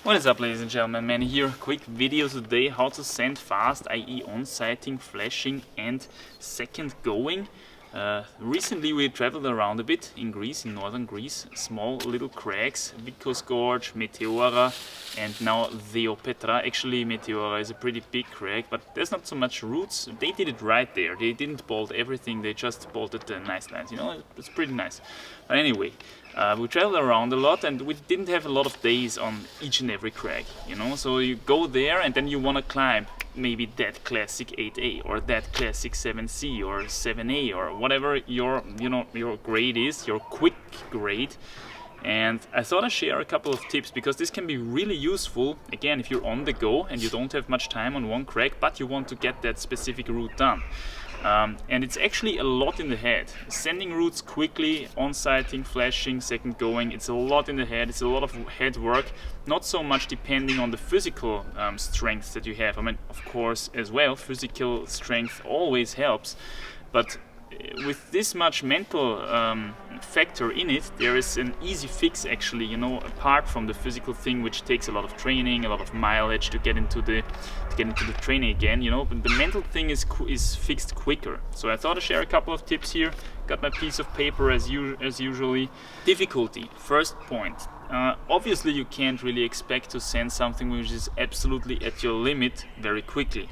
What is up, ladies and gentlemen? Man here, quick video today how to send fast, i.e. on-sighting, flashing and second going. Recently we traveled around a bit in Greece, in northern Greece, small little crags, Vikos Gorge, Meteora and now Theopetra. Actually Meteora is a pretty big crag, but there's not so much roots. They did it right there, they didn't bolt everything, they just bolted the nice lines, you know, it's pretty nice. But anyway, we traveled around a lot and we didn't have a lot of days on each and every crag, you know, so you go there and then you want to climb maybe that classic 8A or that classic 7C or 7A or whatever your grade is, your quick grade. And I thought I'd share a couple of tips because this can be really useful, again, if you're on the go and you don't have much time on one crag, but you want to get that specific route done. And it's actually a lot in the head. Sending routes quickly, on-sighting, flashing, second going, it's a lot in the head, it's a lot of head work, not so much depending on the physical strength that you have. I mean, of course, as well, physical strength always helps, but with this much mental factor in it, there is an easy fix actually, you know, apart from the physical thing, which takes a lot of training, a lot of mileage to get into the training again, you know, but the mental thing is fixed quicker. So I thought I'd share a couple of tips here. Got my piece of paper as usually. Difficulty, first point. Obviously you can't really expect to send something which is absolutely at your limit very quickly.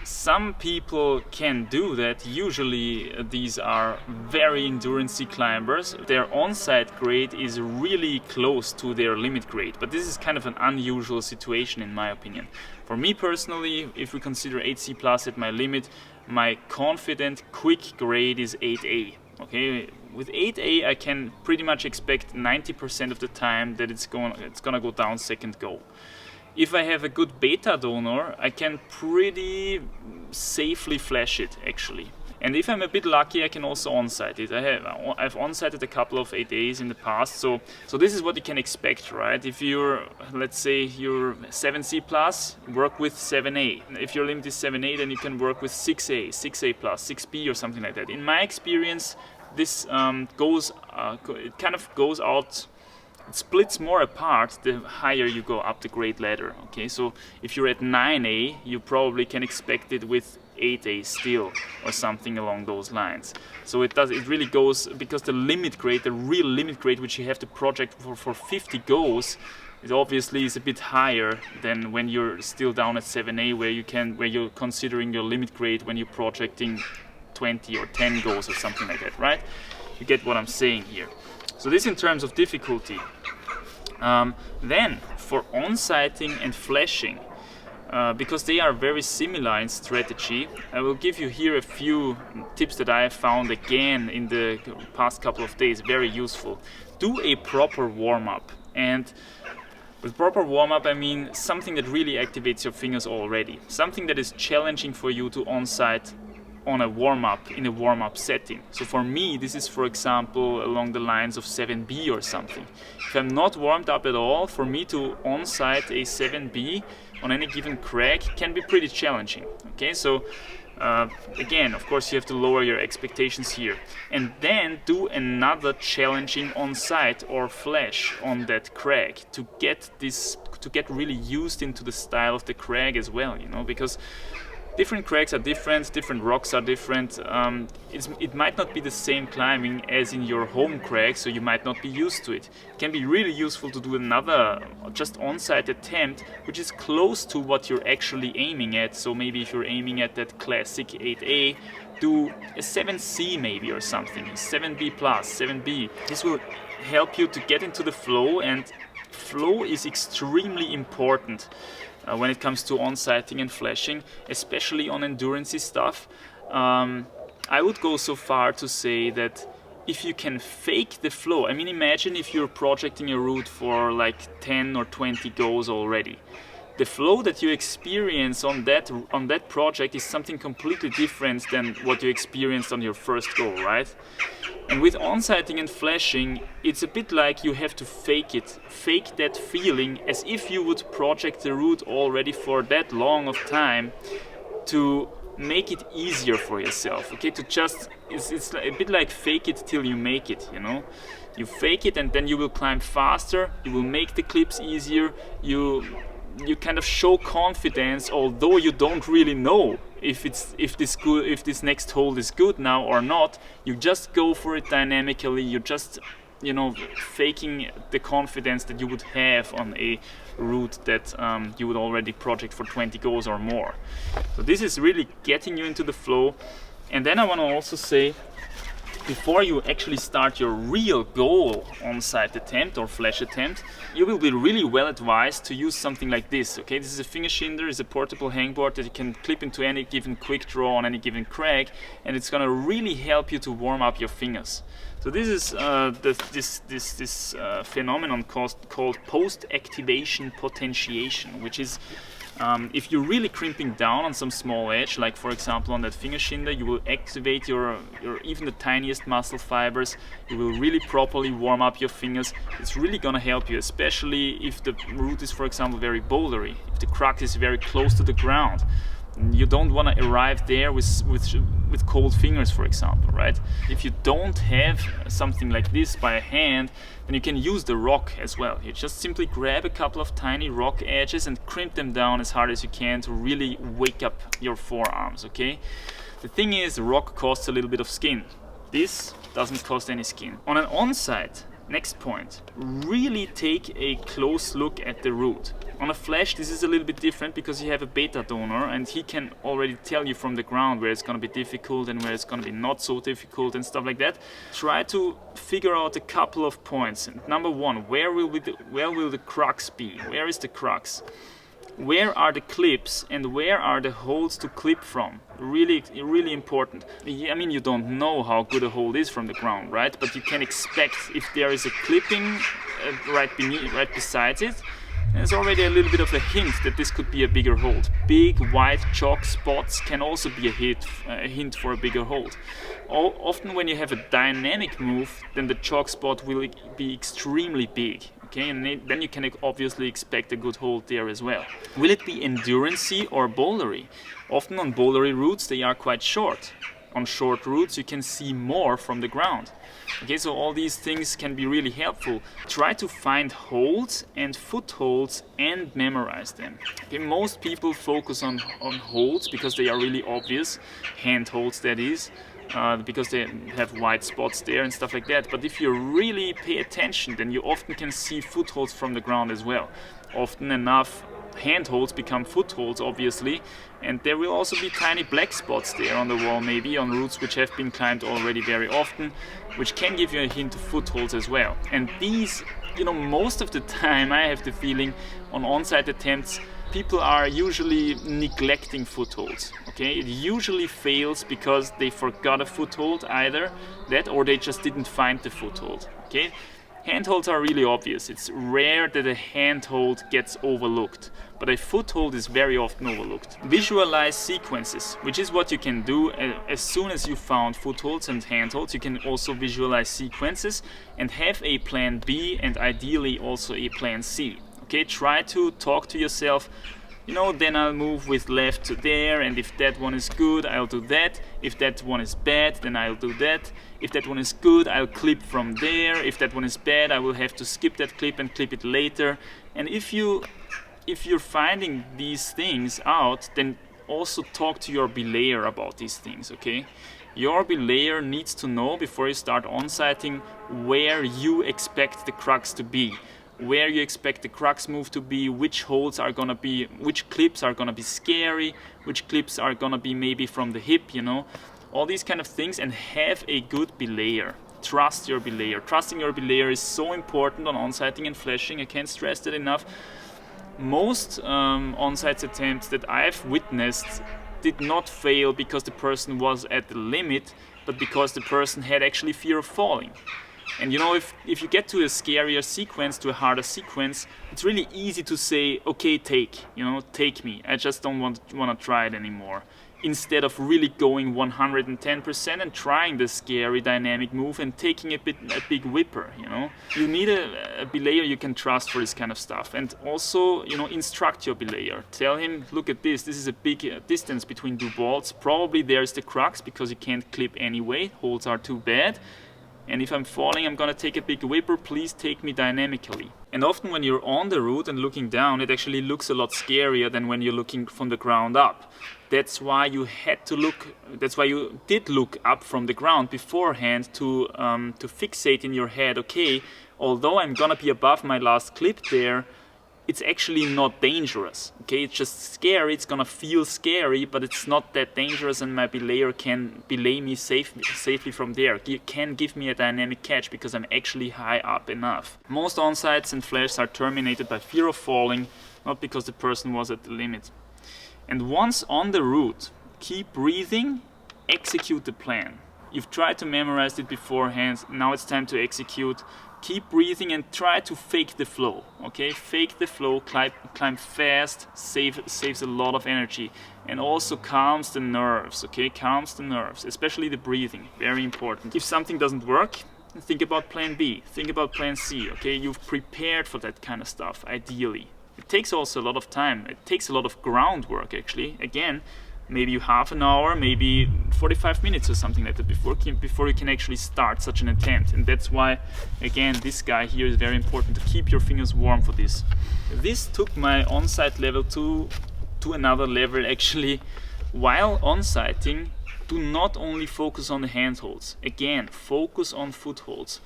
Some people can do that. Usually these are very endurance climbers. Their on-site grade is really close to their limit grade, but this is kind of an unusual situation in my opinion. For me personally, if we consider 8C plus at my limit, my confident quick grade is 8A. Okay, with 8A I can pretty much expect 90% of the time that it's gonna go down second go. If I have a good beta donor, I can pretty safely flash it actually. And if I'm a bit lucky, I can also on-sight it. I've on-sighted a couple of 8As in the past, so this is what you can expect, right? If you're, let's say you're 7C plus, work with 7A. If your limit is 7A, then you can work with 6A, 6A plus, 6B or something like that. In my experience, this it kind of goes out. It splits more apart the higher you go up the grade ladder. Okay, so if you're at 9A, you probably can expect it with 8A still, or something along those lines. So it really goes, because the limit grade, the real limit grade, which you have to project for 50 goes, it obviously is a bit higher than when you're still down at 7A, where you're considering your limit grade when you're projecting 20 or 10 goes or something like that, right? You get what I'm saying here. So this in terms of difficulty. Then for on-sighting and flashing, because they are very similar in strategy, I will give you here a few tips that I have found again in the past couple of days very useful. Do a proper warm-up, and with proper warm-up I mean something that really activates your fingers already, something that is challenging for you to on-sight on a warm-up, in a warm-up setting. So for me this is, for example, along the lines of 7B or something. If I'm not warmed up at all, for me to on-sight a 7B on any given crag can be pretty challenging. Okay, so again, of course you have to lower your expectations here, and then do another challenging on-sight or flash on that crag to get really used into the style of the crag as well, you know, because different crags are different, different rocks are different. It might not be the same climbing as in your home crag, so you might not be used to it. It can be really useful to do another just on-site attempt which is close to what you're actually aiming at. So maybe if you're aiming at that classic 8A, do a 7C maybe or something, 7B plus, 7B. This will help you to get into the flow, and flow is extremely important when it comes to on-sighting and flashing, especially on endurance stuff. I would go so far to say that if you can fake the flow, I mean, imagine if you're projecting a route for like 10 or 20 goes already. The flow that you experience on that project is something completely different than what you experienced on your first go, right? And with on-sighting and flashing, it's a bit like you have to fake it, fake that feeling as if you would project the route already for that long of time to make it easier for yourself, okay? To just, it's a bit like fake it till you make it, you know? You fake it, and then you will climb faster, you will make the clips easier, you kind of show confidence, although you don't really know if this next hold is good now or not. You just go for it dynamically. You just, you know, faking the confidence that you would have on a route that you would already project for 20 goes or more. So this is really getting you into the flow. And then I want to also say, before you actually start your real goal on-site attempt or flash attempt, you will be really well advised to use something like this. Okay, this is a finger schinder, it's a portable hangboard that you can clip into any given quick draw on any given crag, and it's gonna really help you to warm up your fingers. So this is this phenomenon called post-activation potentiation, which is if you're really crimping down on some small edge, like for example on that finger schinder, you will activate your even the tiniest muscle fibers. You will really properly warm up your fingers. It's really gonna help you, especially if the route is, for example, very bouldery, if the crux is very close to the ground. You don't want to arrive there with cold fingers, for example, right? If you don't have something like this by hand, then you can use the rock as well. You just simply grab a couple of tiny rock edges and crimp them down as hard as you can to really wake up your forearms, okay? The thing is, the rock costs a little bit of skin. This doesn't cost any skin. On an on-site, next point, really take a close look at the route. On a flash, this is a little bit different because you have a beta donor and he can already tell you from the ground where it's going to be difficult and where it's going to be not so difficult and stuff like that. Try to figure out a couple of points. Number one, where will the crux be? Where is the crux? Where are the clips and where are the holds to clip from? Really, really important. I mean, you don't know how good a hold is from the ground, right? But you can expect if there is a clipping right beside it. There's already a little bit of a hint that this could be a bigger hold. Big white chalk spots can also be a hint for a bigger hold. Often when you have a dynamic move, then the chalk spot will be extremely big. Okay, and then you can obviously expect a good hold there as well. Will it be endurancey or bouldery? Often on bouldery routes they are quite short. On short routes you can see more from the ground. Okay, so all these things can be really helpful. Try to find holds and footholds and memorize them. Okay, most people focus on holds because they are really obvious, hand holds that is, because they have white spots there and stuff like that. But if you really pay attention, then you often can see footholds from the ground as well. Often enough, handholds become footholds, obviously, and there will also be tiny black spots there on the wall, maybe on routes which have been climbed already very often, which can give you a hint of footholds as well. And these, you know, most of the time I have the feeling on on-site attempts, people are usually neglecting footholds. Okay, it usually fails because they forgot a foothold, either that or they just didn't find the foothold. Okay. Handholds are really obvious. It's rare that a handhold gets overlooked, but a foothold is very often overlooked. Visualize sequences, which is what you can do as soon as you found footholds and handholds. You can also visualize sequences and have a plan B and ideally also a plan C. Okay, try to talk to yourself, you know, then I'll move with left to there, and if that one is good, I'll do that. If that one is bad, then I'll do that. If that one is good, I'll clip from there. If that one is bad, I will have to skip that clip and clip it later. And if you're finding these things out, then also talk to your belayer about these things, okay? Your belayer needs to know before you start on-sighting where you expect the crux to be, where you expect the crux move to be, which holds are gonna be, which clips are gonna be scary, which clips are gonna be maybe from the hip, you know, all these kind of things, and have a good belayer. Trust your belayer. Trusting your belayer is so important on on-sighting and flashing. I can't stress that enough. Most on-site attempts that I've witnessed did not fail because the person was at the limit, but because the person had actually fear of falling. And you know, if you get to a scarier sequence, to a harder sequence, it's really easy to say, okay, take me. I just don't want to try it anymore. Instead of really going 110% and trying the scary dynamic move and taking a big whipper, you know. You need a belayer you can trust for this kind of stuff. And also, you know, instruct your belayer. Tell him, look at this is a big distance between two balls. Probably there's the crux because you can't clip anyway. Holds are too bad. and if I'm falling, I'm gonna take a big whipper, please take me dynamically. And often when you're on the route and looking down, it actually looks a lot scarier than when you're looking from the ground up. That's why you did look up from the ground beforehand to fixate in your head, okay, although I'm gonna be above my last clip there, it's actually not dangerous, okay? It's just scary, it's gonna feel scary, but it's not that dangerous, and my belayer can belay me safely from there. It can give me a dynamic catch because I'm actually high up enough. Most onsights and flashes are terminated by fear of falling, not because the person was at the limit. And once on the route, keep breathing, execute the plan. You've tried to memorize it beforehand, now it's time to execute. Keep breathing and try to fake the flow, okay? Fake the flow, climb fast, saves a lot of energy, and also calms the nerves, okay? Calms the nerves, especially the breathing, very important. If something doesn't work, think about plan B, think about plan C, okay? You've prepared for that kind of stuff, ideally. It takes also a lot of time, it takes a lot of groundwork actually. Again, maybe half an hour, maybe 45 minutes or something like that before you can actually start such an attempt. And that's why, again, this guy here is very important, to keep your fingers warm for this. This took my on-sight level to another level actually. While on-sighting, do not only focus on the handholds. Again, focus on footholds.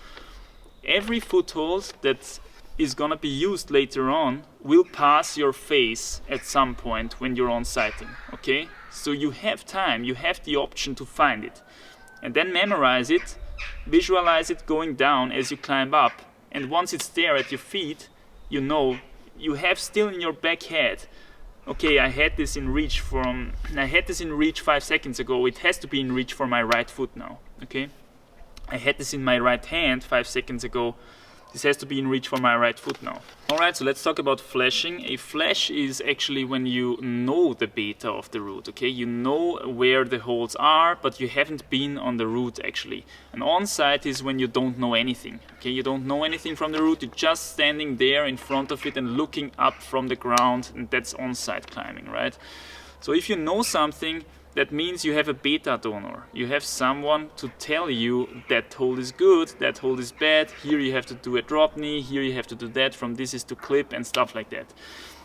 Every foothold that is gonna be used later on will pass your face at some point when you're on-sighting, okay? So you have time, you have the option to find it. And then memorize it, visualize it going down as you climb up, and once it's there at your feet, you know, you have still in your back head, okay, I had this in reach 5 seconds ago, it has to be in reach for my right foot now, okay? I had this in my right hand 5 seconds ago, this has to be in reach for my right foot now. Alright, so let's talk about flashing. A flash is actually when you know the beta of the route, okay? You know where the holes are, but you haven't been on the route actually. An on-sight is when you don't know anything, okay? You don't know anything from the route, you're just standing there in front of it and looking up from the ground, and that's on-sight climbing, right? So if you know something, that means you have a beta donor. You have someone to tell you that hold is good, that hold is bad, here you have to do a drop knee, here you have to do that, from this is to clip and stuff like that.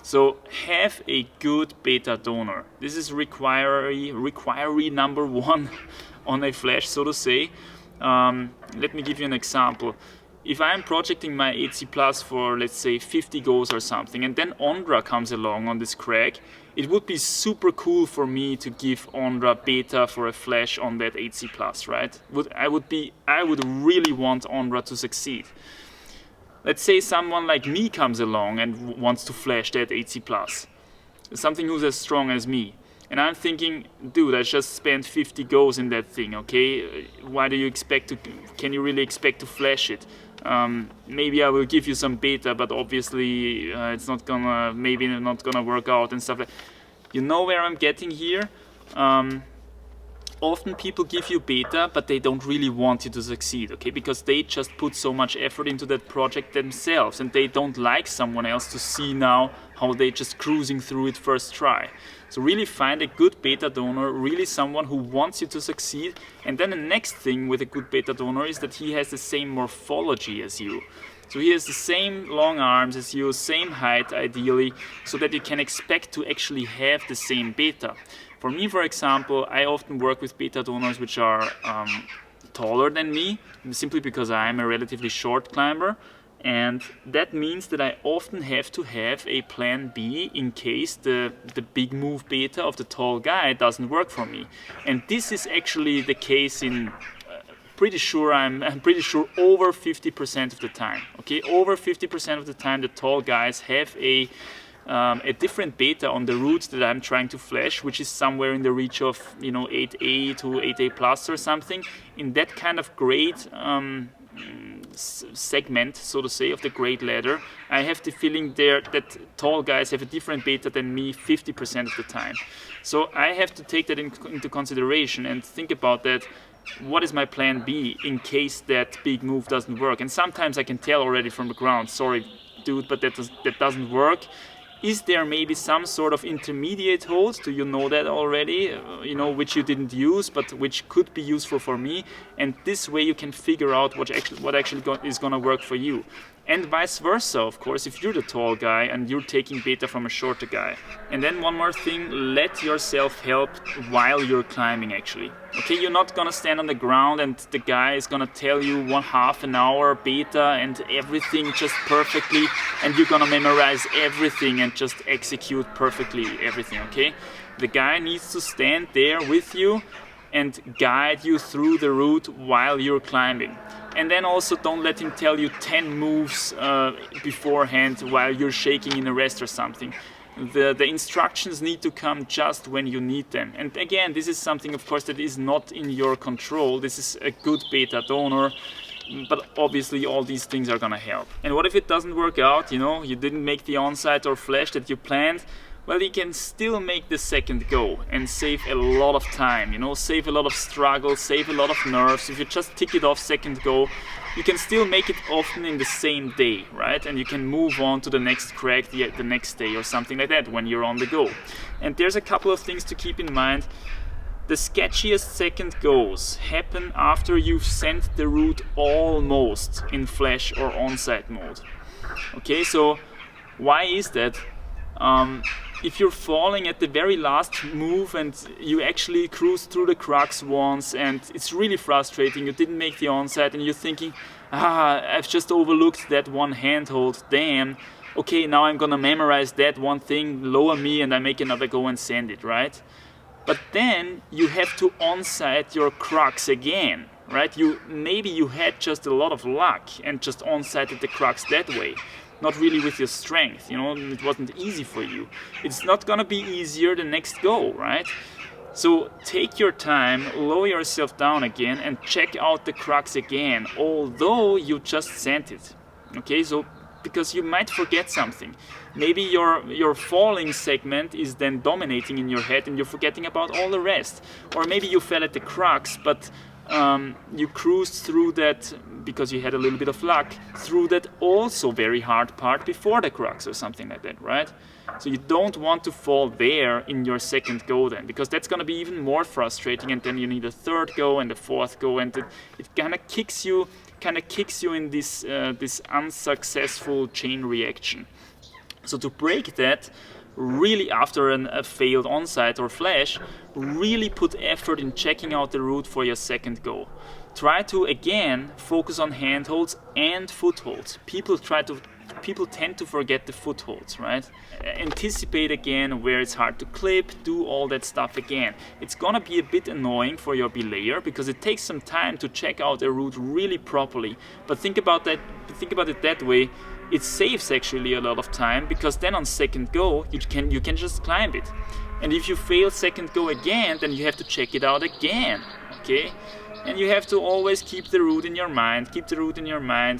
So have a good beta donor. This is requiree number one on a flash, so to say. Let me give you an example. If I'm projecting my 8C Plus for, let's say, 50 goes or something, and then Ondra comes along on this crag, it would be super cool for me to give Ondra beta for a flash on that 8C Plus, right? I would really want Ondra to succeed. Let's say someone like me comes along and wants to flash that 8C Plus, something who's as strong as me. And I'm thinking, dude, I just spent 50 goes in that thing, okay? Why do you expect to, can you really expect to flash it? Maybe I will give you some beta, but obviously it's not gonna, maybe not gonna work out and stuff like that. You know where I'm getting here? Often people give you beta, but they don't really want you to succeed, okay? Because they just put so much effort into that project themselves, and they don't like someone else to see now how they just cruising through it first try. So really find a good beta donor, really someone who wants you to succeed. And then the next thing with a good beta donor is that he has the same morphology as you. So he has the same long arms as you, same height ideally, so that you can expect to actually have the same beta. For me, for example, I often work with beta donors which are taller than me, simply because I am a relatively short climber. And that means that I often have to have a plan B in case the big move beta of the tall guy doesn't work for me. And this is actually the case in I'm pretty sure over 50% of the time. Okay, over 50% of the time the tall guys have a different beta on the route that I'm trying to flash, which is somewhere in the reach of 8A to 8A plus or something. In that kind of grade segment, so to say, of the grade ladder, I have the feeling there that tall guys have a different beta than me 50% of the time. So I have to take that into consideration and think about that. What is my plan B in case that big move doesn't work? And sometimes I can tell already from the ground, sorry dude, but that doesn't work. Is there maybe some sort of intermediate hold? Do you know that already? You know, which you didn't use, but which could be useful for me. And this way you can figure out what actually is going to work for you. And vice versa, of course, if you're the tall guy and you're taking beta from a shorter guy. And then one more thing, let yourself help while you're climbing actually. Okay, you're not gonna stand on the ground and the guy is gonna tell you half an hour beta and everything just perfectly, and you're gonna memorize everything and just execute perfectly everything, okay? The guy needs to stand there with you and guide you through the route while you're climbing. And then also don't let him tell you 10 moves beforehand while you're shaking in a rest or something. The instructions need to come just when you need them. And again, this is something, of course, that is not in your control. This is a good beta donor, but obviously all these things are gonna help. And what if it doesn't work out? You know, you didn't make the Onsight or flash that you planned. Well, you can still make the second go and save a lot of time, you know, save a lot of struggle, save a lot of nerves. If you just tick it off second go, you can still make it often in the same day, right? And you can move on to the next crack the next day or something like that when you're on the go. And there's a couple of things to keep in mind. The sketchiest second goes happen after you've sent the route almost in flash or Onsight mode. Okay, so why is that? If you're falling at the very last move and you actually cruise through the crux once and it's really frustrating, you didn't make the Onsight and you're thinking, I've just overlooked that one handhold, damn, okay, now I'm gonna memorize that one thing, lower me and I make another go and send it, right? But then you have to Onsight your crux again, right? Maybe you had just a lot of luck and just Onsighted the crux that way. Not really with your strength, you know, it wasn't easy for you. It's not gonna be easier the next go, right? So take your time, lower yourself down again and check out the crux again, although you just sent it. Okay, so because you might forget something. Maybe your falling segment is then dominating in your head and you're forgetting about all the rest. Or maybe you fell at the crux, but you cruised through that because you had a little bit of luck, through that also very hard part before the crux or something like that, right? So you don't want to fall there in your second go then, because that's going to be even more frustrating, and then you need a third go and a fourth go, and it kind of kicks you in this this unsuccessful chain reaction. So to break that, really after a failed Onsight or flash, really put effort in checking out the route for your second go. Try to again focus on handholds and footholds. People tend to forget the footholds, right? Anticipate again where it's hard to clip, do all that stuff again. It's gonna be a bit annoying for your belayer because it takes some time to check out a route really properly. But think about it that way. It saves actually a lot of time, because then on second go you can just climb it. And if you fail second go again, then you have to check it out again, okay? And you have to always keep the route in your mind,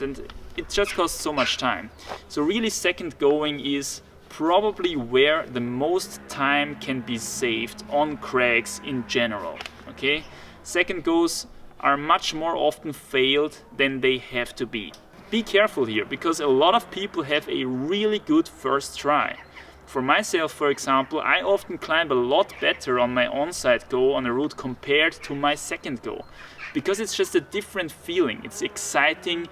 and it just costs so much time. So really second going is probably where the most time can be saved on cracks in general, okay? Second goes are much more often failed than they have to be. Be careful here, because a lot of people have a really good first try. For myself, for example, I often climb a lot better on my Onsight go on a route compared to my second go, because it's just a different feeling. It's exciting,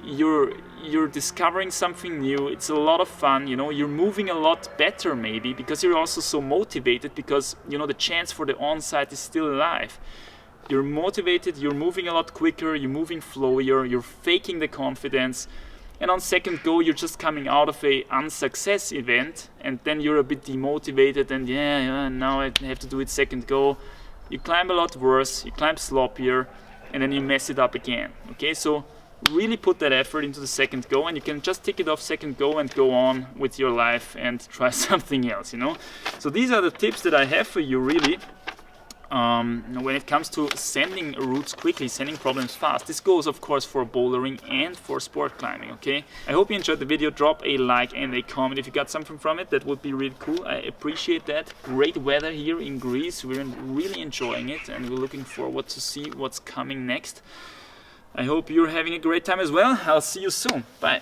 you're discovering something new, it's a lot of fun, you know, you're moving a lot better maybe, because you're also so motivated, because, you know, the chance for the Onsight is still alive. You're motivated, you're moving a lot quicker, you're moving flowier, you're faking the confidence. And on second go, you're just coming out of a unsuccess event, and then you're a bit demotivated and now I have to do it second go. You climb a lot worse, you climb sloppier, and then you mess it up again. Okay, so really put that effort into the second go, and you can just tick it off second go and go on with your life and try something else, you know. So these are the tips that I have for you, really. When it comes to sending routes quickly, sending problems fast. This goes of course for bouldering and for sport climbing, okay? I hope you enjoyed the video. Drop a like and a comment if you got something from it. That would be really cool. I appreciate that. Great weather here in Greece. We're really enjoying it, and we're looking forward to see what's coming next. I hope you're having a great time as well. I'll see you soon. Bye.